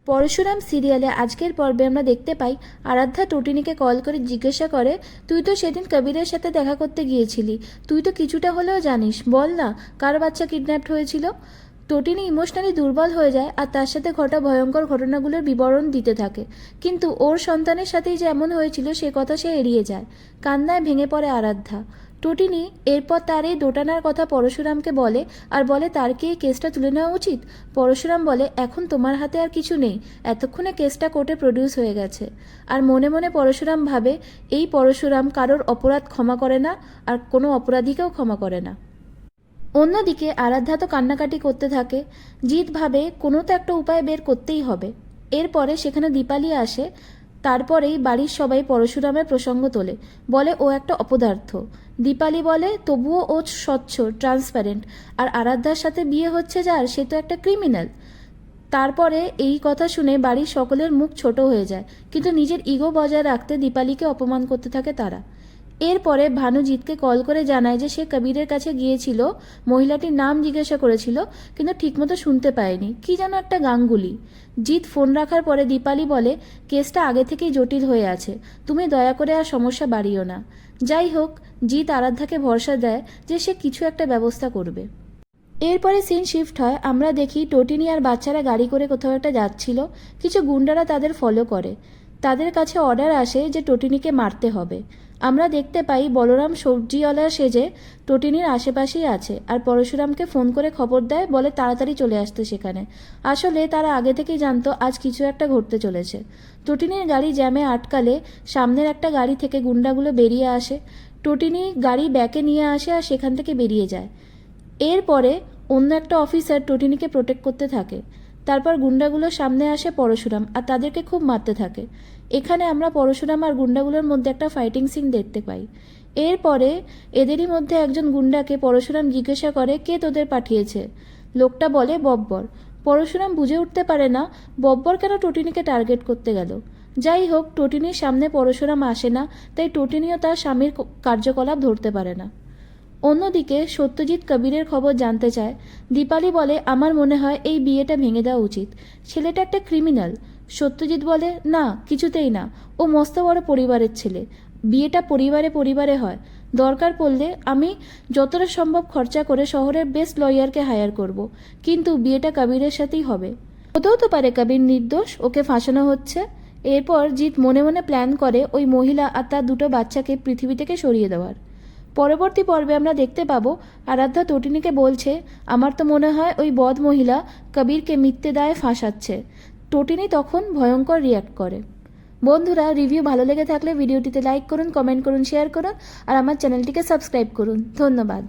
পরশুরাম সিরিয়ালে আজকের পর্বে আমরা দেখতে পাই আরাধ্যা টটিনিকে কল করে জিজ্ঞাসা করে, তুই তো সেদিন কবিরের সাথে দেখা করতে গিয়েছিলি, তুই তো কিছুটা হলেও জানিস, বল না কার বাচ্চা কিডন্যাপড হয়েছিল। টটিনি ইমোশনালি দুর্বল হয়ে যায় আর তার সাথে ঘটা ভয়ঙ্কর ঘটনাগুলোর বিবরণ দিতে থাকে, কিন্তু ওর সন্তানের সাথেই যে এমন হয়েছিল সে কথা সে এড়িয়ে যায়। কান্নায় ভেঙে পড়ে আরাধ্যা। টটিনি এরপর তার এই দোটানার কথা পরশুরামকে বলে আর বলে তার কি এই কেসটা তুলে নেওয়া উচিত। পরশুরাম বলে, এখন তোমার হাতে আর কিছু নেই, এতক্ষণে কেসটা কোর্টে প্রডিউস হয়ে গেছে। আর মনে মনে পরশুরাম ভাবে, এই পরশুরাম কারোর অপরাধ ক্ষমা করে না আর কোনো অপরাধীকেও ক্ষমা করে না। অন্যদিকে আরাধ্যা তো কান্নাকাটি করতে থাকে। জিৎ ভাবে কোনো তো একটা উপায় বের করতেই হবে। এরপরে সেখানে দীপালি আসে। তারপরেই বাড়ির সবাই পরশুরামের প্রসঙ্গ তোলে, বলে ও একটা অপদার্থ। দীপালি বলে তবুও ও স্বচ্ছ, ট্রান্সপারেন্ট, আর আরাধ্যার সাথে বিয়ে হচ্ছে যার, সে তো একটা ক্রিমিনাল। তারপরে এই কথা শুনে বাড়ির সকলের মুখ ছোট হয়ে যায়, কিন্তু নিজের ইগো বজায় রাখতে দীপালিকে অপমান করতে থাকে তারা। এরপরে ভানু জিৎকে কল করে জানায় যে সে কবিরের কাছে গিয়েছিল, মহিলাটির নাম জিজ্ঞাসা করেছিল, কিন্তু ঠিকমতো শুনতে পায়নি, কি যেন একটা গাঙ্গুলি। জিৎ ফোন রাখার পরে দীপালি বলে, কেসটা আগে থেকেই জটিল হয়ে আছে, তুমি দয়া করে আর সমস্যা বাড়িও না। যাই হোক, জিৎ আরাধ্যাকে ভরসা দেয় যে সে কিছু একটা ব্যবস্থা করবে। এরপরে সিন শিফট হয়, আমরা দেখি টটিনি আর বাচ্চারা গাড়ি করে কোথাও একটা যাচ্ছিল। কিছু গুন্ডারা তাদের ফলো করে। তাদের কাছে অর্ডার আসে যে টটিনিকে মারতে হবে। আমরা দেখতে পাই বলরাম সবজিওয়ালা সেজে টটিনির আশেপাশেই আছে আর পরশুরামকে ফোন করে খবর দেয়, বলে তাড়াতাড়ি চলে আসতে সেখানে। আসলে তারা আগে থেকেই জানতো আজ কিছু একটা ঘটতে চলেছে। টটিনির গাড়ি জ্যামে আটকালে সামনের একটা গাড়ি থেকে গুন্ডাগুলো বেরিয়ে আসে। টটিনি গাড়ি ব্যাকে নিয়ে আসে আর সেখান থেকে বেরিয়ে যায়। এরপরে অন্য একটা অফিসার টটিনিকে প্রোটেক্ট করতে থাকে। তারপর গুন্ডাগুলোর সামনে আসে পরশুরাম আর তাদেরকে খুব মারতে থাকে। এখানে আমরা পরশুরাম আর গুন্ডাগুলোর মধ্যে একটা ফাইটিং সিন দেখতে পাই। এরপরে এদেরই মধ্যে একজন গুন্ডাকে পরশুরাম জিজ্ঞাসা করে, কে তোদের পাঠিয়েছে। লোকটা বলে, বব্বর। পরশুরাম বুঝে উঠতে পারে না বব্বর কেন টটিনিকে টার্গেট করতে গেল। যাই হোক, টটিনির সামনে পরশুরাম আসে না, তাই টটিনিও তার স্বামীর কার্যকলাপ ধরতে পারে না। অন্যদিকে সত্যজিৎ কবিরের খবর জানতে চায়। দীপালি বলে, আমার মনে হয় এই বিয়েটা ভেঙে দেওয়া উচিত, ছেলেটা একটা ক্রিমিনাল। সত্যজিৎ বলে, না, কিছুতেই না, ও মস্ত বড় পরিবারের ছেলে, বিয়েটা পরিবারে পরিবারে হয়। দরকার পড়লে আমি যতটা সম্ভব খরচা করে শহরের বেস্ট লয়ারকে হায়ার করব, কিন্তু বিয়েটা কবিরের সাথেই হবে। হতেও তো পারে কবির নির্দোষ, ওকে ফাঁসানো হচ্ছে। এরপর জিৎ মনে মনে প্ল্যান করে ওই মহিলা আর তার দুটো বাচ্চাকে পৃথিবী থেকে সরিয়ে দেওয়ার। পরবর্তী পর্বে আমরা দেখতে পাবো আরাধ্যা টটিনিকে বলছে, আমার তো মনে হয় ওই বদ মহিলা কবিরকে মিথ্যে দায়ে ফাঁসাচ্ছে। টটিনি তখন ভয়ঙ্কর রিয়াক্ট করে। বন্ধুরা, রিভিউ ভালো লেগে থাকলে ভিডিওটিতে লাইক করুন, কমেন্ট করুন, শেয়ার করুন আর আমার চ্যানেলটিকে সাবস্ক্রাইব করুন। ধন্যবাদ।